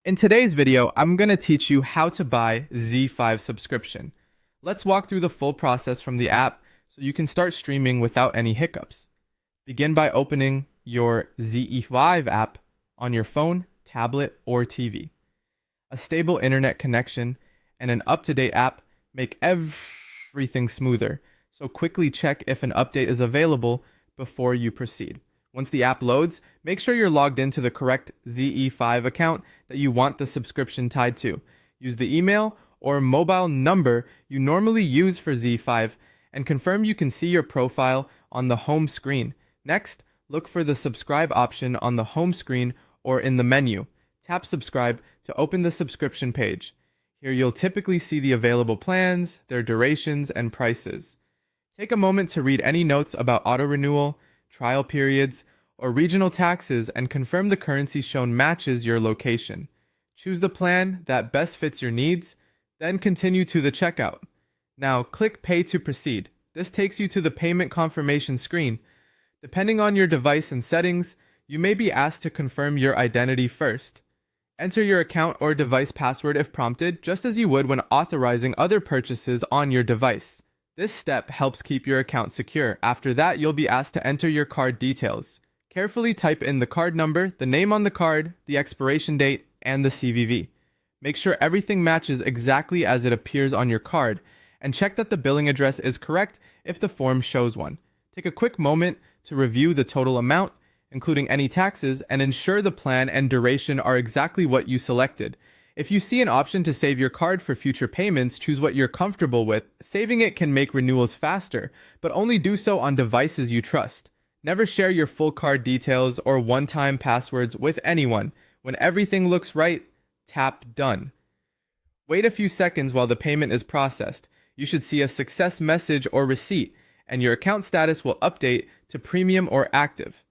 In today's video, I'm going to teach you how to buy Z5 Subscription. Let's walk through the full process from the app so you can start streaming without any hiccups. Begin by opening your ZE5 app on your phone, tablet, or TV. A stable internet connection and an up-to-date app make everything smoother, so quickly check if an update is available before you proceed. Once the app loads, make sure you're logged into the correct ZE5 account that you want the subscription tied to. Use the email or mobile number you normally use for Z5 and confirm you can see your profile on the home screen. Next, look for the subscribe option on the home screen or in the menu. Tap subscribe to open the subscription page. Here you'll typically see the available plans, their durations, and prices. Take a moment to read any notes about auto renewal, trial periods, or regional taxes and confirm the currency shown matches your location. Choose the plan that best fits your needs, then continue to the checkout. Now click Pay to proceed. This takes you to the payment confirmation screen. Depending on your device and settings, you may be asked to confirm your identity first. Enter your account or device password if prompted, just as you would when authorizing other purchases on your device. This step helps keep your account secure. After that, you'll be asked to enter your card details. Carefully type in the card number, the name on the card, the expiration date, and the CVV. Make sure everything matches exactly as it appears on your card, and check that the billing address is correct if the form shows one. Take a quick moment to review the total amount, including any taxes, and ensure the plan and duration are exactly what you selected. If you see an option to save your card for future payments, choose what you're comfortable with. Saving it can make renewals faster, but only do so on devices you trust. Never share your full card details or one-time passwords with anyone. When everything looks right, tap Done. Wait a few seconds while the payment is processed. You should see a success message or receipt, and your account status will update to premium or active.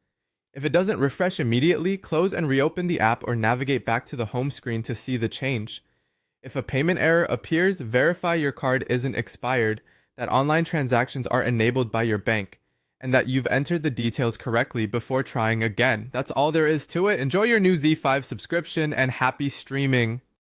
If it doesn't refresh immediately, close and reopen the app or navigate back to the home screen to see the change. If a payment error appears, verify your card isn't expired, that online transactions are enabled by your bank, and that you've entered the details correctly before trying again. That's all there is to it. Enjoy your new Z5 subscription and happy streaming.